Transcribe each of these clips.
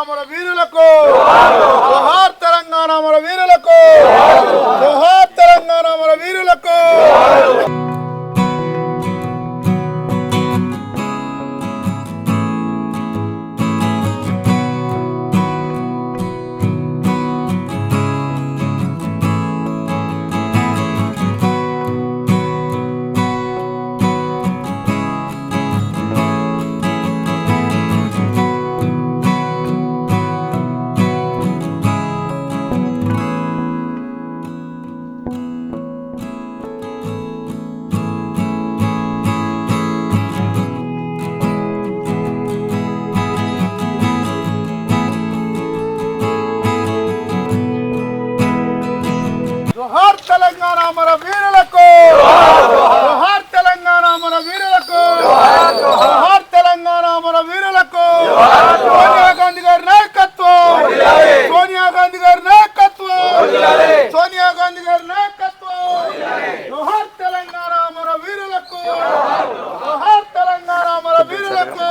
అమర వీరులకు జోహార్ తెలంగాణ అమర వీరులకు జోహార్ తెలంగాణ అమర వీరులకు జోహార్ తెలంగాణ అమర వీరులకు జోహార్ తెలంగాణ అమర వీరులకు జోహార్ తెలంగాణ అమర వీరులకు సోనియా గాంధీ గారి నాయకత్వం సోనియా గాంధీ గారి నాయకత్వం సోనియా గాంధీ గారి నాయకత్వం జోహార్ తెలంగాణ అమర వీరులకు జోహార్ తెలంగాణ అమర వీరులకు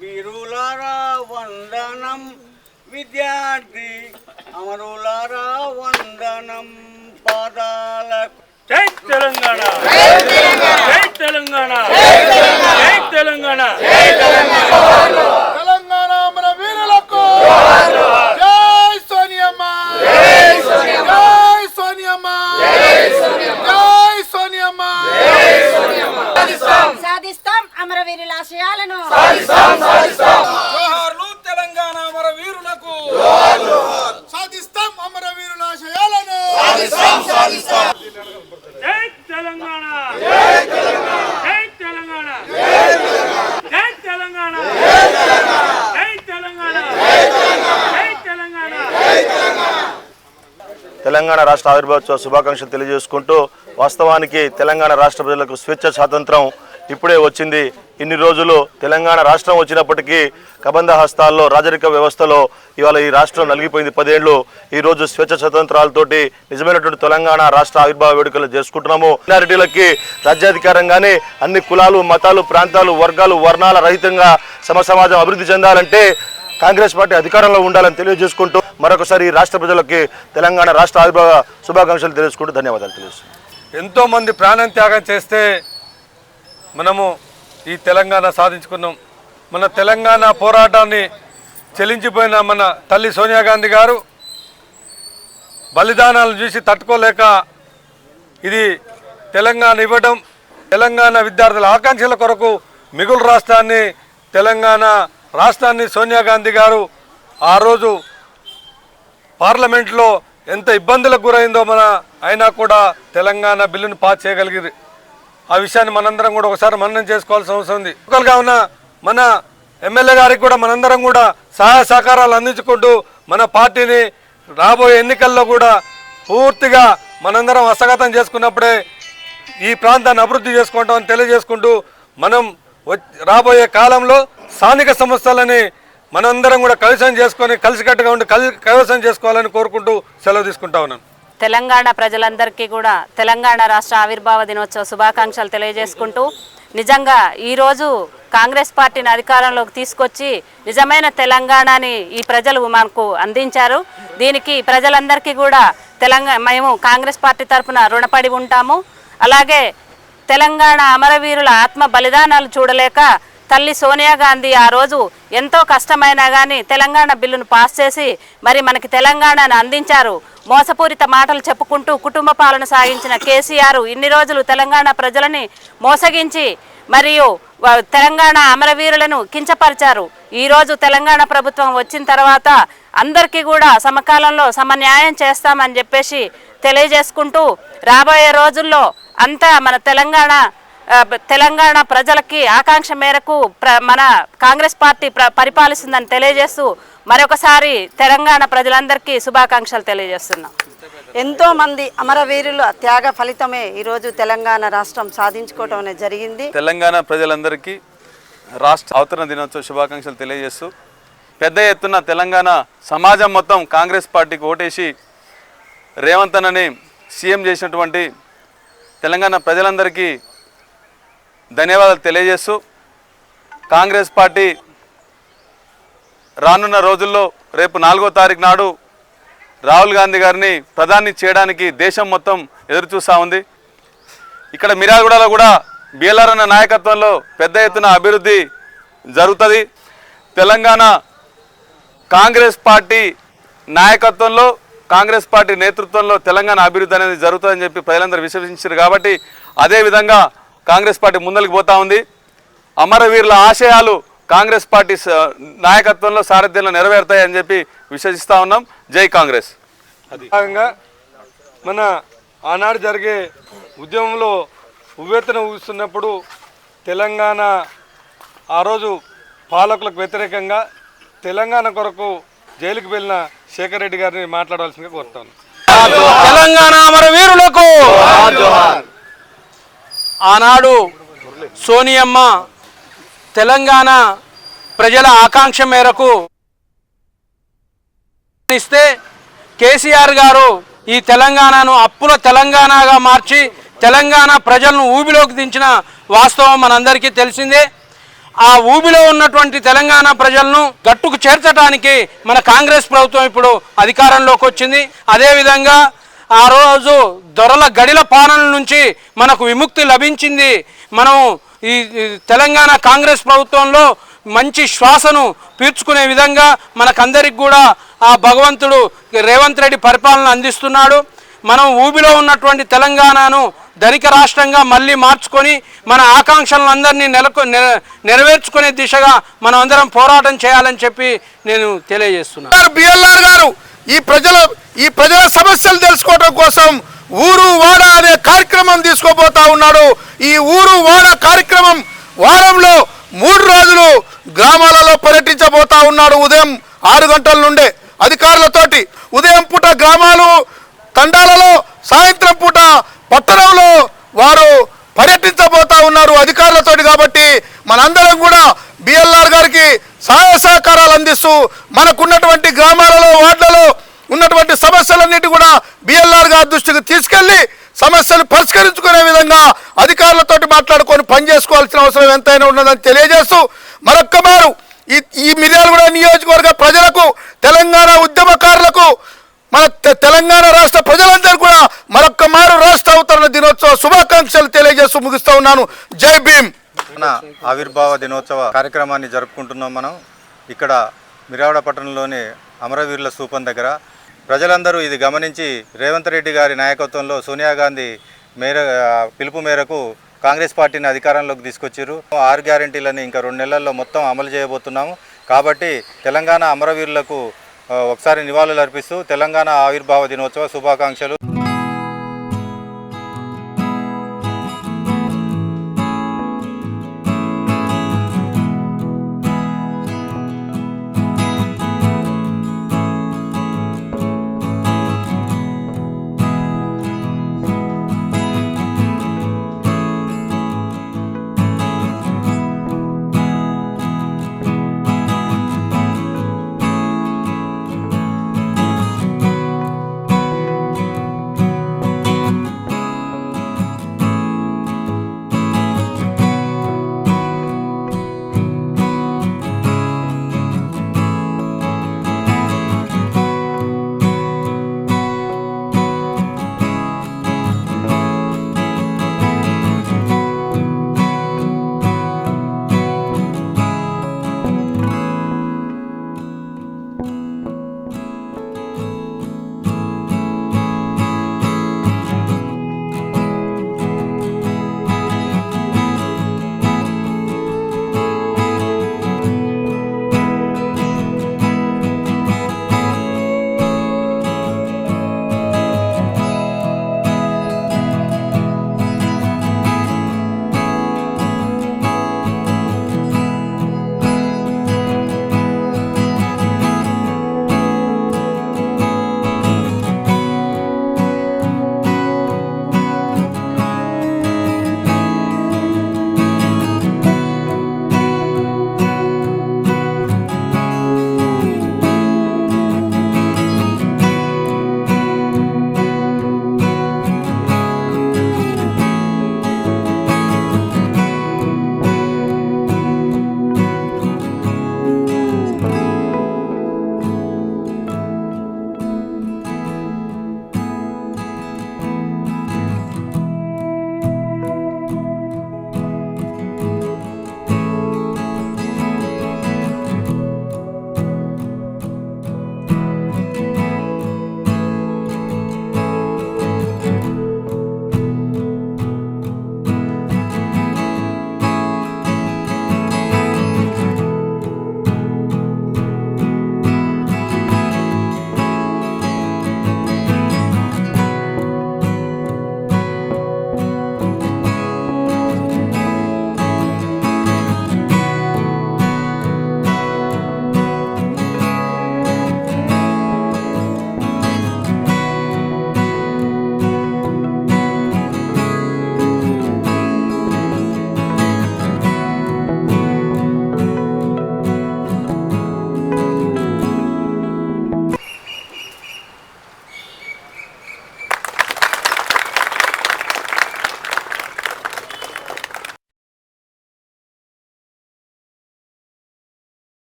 వీరులారా వందనం విద్యార్థి అమరులారా వందనం పాదాలకు జై తెలంగాణ జై తెలంగాణ జై తెలంగాణ తెలంగాణ అమర వీరులకు జై సోనియమ్మ జై సోనియమ్మ జై సోనియమ్మ సాధిస్తాం అమరవీరుల ఆశయాలను జోహార్లు తెలంగాణ అమర వీరులకు సాధిస్తాం అమరవీరుల ఆశయాలను జై తెలంగాణ జై తెలంగాణ జై తెలంగాణ జై తెలంగాణ జై తెలంగాణ తెలంగాణ రాష్ట్ర ఆవిర్భావ శుభాకాంక్షలు తెలియజేసుకుంటూ వాస్తవానికి తెలంగాణ రాష్ట్ర ప్రజలకు స్వేచ్ఛ స్వాతంత్రం ఇప్పుడే వచ్చింది. ఇన్ని రోజులు తెలంగాణ రాష్ట్రం వచ్చినప్పటికీ కబంధ హస్తాల్లో రాజరిక వ్యవస్థలో ఇవాళ ఈ రాష్ట్రం నలిగిపోయింది 10 ఏళ్ళు. ఈరోజు స్వేచ్ఛ స్వతంత్రాలతోటి నిజమైనటువంటి తెలంగాణ రాష్ట్ర ఆవిర్భావ వేడుకలు చేసుకుంటున్నాము. మైనారిటీలకి రాజ్యాధికారంగానే అన్ని కులాలు మతాలు ప్రాంతాలు వర్గాలు వర్ణాల రహితంగా సమాజం అభివృద్ధి చెందాలంటే కాంగ్రెస్ పార్టీ అధికారంలో ఉండాలని తెలియజేసుకుంటూ మరొకసారి ఈ రాష్ట్ర ప్రజలకి తెలంగాణ రాష్ట్ర ఆవిర్భావ శుభాకాంక్షలు తెలియజేసుకుంటూ ధన్యవాదాలు తెలియజేస్తున్నాను. ఎంతోమంది ప్రాణం త్యాగం చేస్తే మనము ఈ తెలంగాణ సాధించుకున్నాం. మన తెలంగాణ పోరాటాన్ని చెలించిపోయిన మన తల్లి సోనియా గాంధీ గారు బలిదానాలను చూసి తట్టుకోలేక ఇది తెలంగాణ ఇవ్వడం, తెలంగాణ విద్యార్థుల ఆకాంక్షల కొరకు మిగులు రాష్ట్రాన్ని తెలంగాణ రాష్ట్రాన్ని సోనియా గాంధీ గారు ఆ రోజు పార్లమెంట్లో ఎంత ఇబ్బందులకు గురైందో అయినా కూడా తెలంగాణ బిల్లును పాస్ చేయగలిగింది. ఆ విషయాన్ని మనందరం కూడా ఒకసారి మననం చేసుకోవాల్సిన అవసరం ఉంది. లోకల్గా ఉన్న మన ఎమ్మెల్యే గారికి కూడా మనందరం కూడా సహాయ సహకారాలు అందించుకుంటూ మన పార్టీని రాబోయే ఎన్నికల్లో కూడా పూర్తిగా మనందరం హస్తగతం చేసుకున్నప్పుడే ఈ ప్రాంతాన్ని అభివృద్ధి చేసుకుంటామని తెలియజేసుకుంటూ మనం రాబోయే కాలంలో స్థానిక సంస్థలని మనందరం కూడా కలిసి చేసుకొని కలిసికట్టుగా ఉండి కైవసం చేసుకోవాలని కోరుకుంటూ సెలవు తీసుకుంటా ఉన్నాను. తెలంగాణ ప్రజలందరికీ కూడా తెలంగాణ రాష్ట్ర ఆవిర్భావ దినోత్సవ శుభాకాంక్షలు తెలియజేసుకుంటూ, నిజంగా ఈరోజు కాంగ్రెస్ పార్టీని అధికారంలోకి తీసుకొచ్చి నిజమైన తెలంగాణని ఈ ప్రజలు మనకు అందించారు. దీనికి ప్రజలందరికీ కూడా మేము కాంగ్రెస్ పార్టీ తరఫున రుణపడి ఉంటాము. అలాగే తెలంగాణ అమరవీరుల ఆత్మ బలిదానాలు చూడలేక తల్లి సోనియా గాంధీ ఆ రోజు ఎంతో కష్టమైనా కానీ తెలంగాణ బిల్లును పాస్ చేసి మరి మనకి తెలంగాణను అందించారు. మోసపూరిత మాటలు చెప్పుకుంటూ కుటుంబ పాలన సాగించిన కేసీఆర్ ఇన్ని రోజులు తెలంగాణ ప్రజలని మోసగించి మరియు తెలంగాణ అమరవీరులను కించపరిచారు. ఈరోజు తెలంగాణ ప్రభుత్వం వచ్చిన తర్వాత అందరికీ కూడా సమకాలంలో సమన్యాయం చేస్తామని చెప్పేసి తెలియజేసుకుంటూ, రాబోయే రోజుల్లో అంతా మన తెలంగాణ ప్రజలకి ఆకాంక్ష మేరకు మన కాంగ్రెస్ పార్టీ పరిపాలిస్తుందని తెలియజేస్తూ మరొకసారి తెలంగాణ ప్రజలందరికీ శుభాకాంక్షలు తెలియజేస్తున్నాం. ఎంతోమంది అమరవీరుల త్యాగ ఫలితమే ఈరోజు తెలంగాణ రాష్ట్రం సాధించుకోవడం అనేది జరిగింది. తెలంగాణ ప్రజలందరికీ రాష్ట్ర అవతరణ దినోత్సవ శుభాకాంక్షలు తెలియజేస్తూ, పెద్ద ఎత్తున తెలంగాణ సమాజం మొత్తం కాంగ్రెస్ పార్టీకి ఓటేసి రేవంత్ అన్నని సీఎం చేసినటువంటి తెలంగాణ ప్రజలందరికీ ధన్యవాదాలు తెలియజేస్తూ, కాంగ్రెస్ పార్టీ రానున్న రోజుల్లో రేపు 4వ తారీఖు నాడు రాహుల్ గాంధీ గారిని ప్రధాని చేయడానికి దేశం మొత్తం ఎదురు చూస్తూ ఉంది. ఇక్కడ మిర్యాలగూడలో కూడా బిఎల్ఆర్ అన్న నాయకత్వంలో పెద్ద ఎత్తున అభివృద్ధి జరుగుతుంది. తెలంగాణ కాంగ్రెస్ పార్టీ నాయకత్వంలో, కాంగ్రెస్ పార్టీ నేతృత్వంలో తెలంగాణ అభివృద్ధి అనేది జరుగుతుందని చెప్పి ప్రజలందరూ విశ్వసించారు. కాబట్టి అదేవిధంగా కాంగ్రెస్ పార్టీ ముందరికి పోతా ఉంది. అమరవీరుల ఆశయాలు కాంగ్రెస్ పార్టీ నాయకత్వంలో సారథ్యంలో నెరవేరుతాయని చెప్పి విశ్వసిస్తూ ఉన్నాం. జై కాంగ్రెస్. భాగంగా మన ఆనాడు జరిగే ఉద్యమంలో ఉవ్వెత్తున ఊస్తున్నప్పుడు తెలంగాణ ఆ రోజు పాలకులకు వ్యతిరేకంగా తెలంగాణ కొరకు జైలుకు వెళ్ళిన శేఖర్ రెడ్డి గారిని మాట్లాడవలసిందిగా కోరుతాను. తెలంగాణ అమరవీరులకు ఆనాడు సోనియమ్మ తెలంగాణ ప్రజల ఆకాంక్ష మేరకు ఇస్తే కేసీఆర్ గారు ఈ తెలంగాణను అప్పుల తెలంగాణగా మార్చి తెలంగాణ ప్రజలను ఊబిలోకి దించిన వాస్తవం మనందరికీ తెలిసిందే. ఆ ఊబిలో ఉన్నటువంటి తెలంగాణ ప్రజలను గట్టుకు చేర్చడానికి మన కాంగ్రెస్ ప్రభుత్వం ఇప్పుడు అధికారంలోకి వచ్చింది. అదేవిధంగా ఆ రోజు దొరల గడిల పాలన నుంచి మనకు విముక్తి లభించింది. మనం ఈ తెలంగాణ కాంగ్రెస్ ప్రభుత్వంలో మంచి శ్వాసను పీల్చుకునే విధంగా మనకందరికి కూడా ఆ భగవంతుడు రేవంత్ రెడ్డి పరిపాలన అందిస్తున్నాడు. మనం ఊబిలో ఉన్నటువంటి తెలంగాణను ధనిక రాష్ట్రంగా మళ్ళీ మార్చుకొని మన ఆకాంక్షలను అందరినీ నెరవేర్చుకునే దిశగా మనం అందరం పోరాటం చేయాలని చెప్పి నేను తెలియజేస్తున్నాను. బిఎల్ఆర్ గారు ఈ ప్రజల సమస్యలు తెలుసుకోవడం కోసం ఊరు వాడ అనే కార్యక్రమం తీసుకోబోతా ఉన్నాడు. ఈ ఊరు వాడ కార్యక్రమం వారంలో 3 రోజులు గ్రామాలలో పర్యటించబోతా ఉన్నాడు. ఉదయం 6 గంటల నుండే అధికారులతోటి ఉదయం పూట గ్రామాలు తండాలలో, సాయంత్రం పూట పట్టణంలో వారు పర్యటించబోతా ఉన్నారు అధికారులతోటి. కాబట్టి మనందరం కూడా బిఎల్ఆర్ గారికి సహాయ సహకారాలు అందిస్తూ మనకున్నటువంటి గ్రామాలలో, వార్డులలో ఉన్నటువంటి సమస్యలన్నిటి కూడా బిఎల్ఆర్ గారి దృష్టికి తీసుకెళ్లి సమస్యలు పరిష్కరించుకునే విధంగా అధికారులతోటి మాట్లాడుకొని పనిచేసుకోవాల్సిన అవసరం ఎంతైనా ఉన్నదని తెలియజేస్తూ, మరొక్క మారు ఈ మిర్యాలగూడ నియోజకవర్గ ప్రజలకు, తెలంగాణ ఉద్యమకారులకు, మన తెలంగాణ రాష్ట్ర ప్రజలందరూ కూడా మరొక్క మారు రాష్ట్ర అవతరణ దినోత్సవ శుభాకాంక్షలు తెలియజేస్తూ ముగిస్తూ ఉన్నాను. జై భీమ్. మన ఆవిర్భావ దినోత్సవ కార్యక్రమాన్ని జరుపుకుంటున్నాం. మనం ఇక్కడ మిర్యాలగూడ పట్టణంలోని అమరవీరుల స్తూపం దగ్గర ప్రజలందరూ ఇది గమనించి రేవంత్ రెడ్డి గారి నాయకత్వంలో సోనియా గాంధీ పిలుపు మేరకు కాంగ్రెస్ పార్టీని అధికారంలోకి తీసుకొచ్చారు. 6 గ్యారెంటీలని ఇంకా 2 నెలల్లో మొత్తం అమలు చేయబోతున్నాము. కాబట్టి తెలంగాణ అమరవీరులకు ఒకసారి నివాళులు అర్పిస్తూ తెలంగాణ ఆవిర్భావ దినోత్సవ శుభాకాంక్షలు.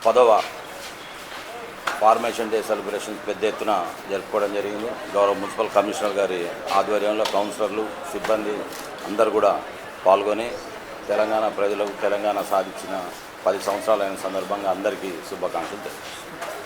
10వ ఫార్మేషన్ డే సెలబ్రేషన్ పెద్ద ఎత్తున జరుపుకోవడం జరిగింది. గౌరవ మున్సిపల్ కమిషనర్ గారి ఆధ్వర్యంలో కౌన్సిలర్లు, సిబ్బంది అందరూ కూడా పాల్గొని తెలంగాణ ప్రజలకు తెలంగాణ సాధించిన 10 సంవత్సరాలైన సందర్భంగా అందరికీ శుభాకాంక్షలు తెలుపుతున్నాను.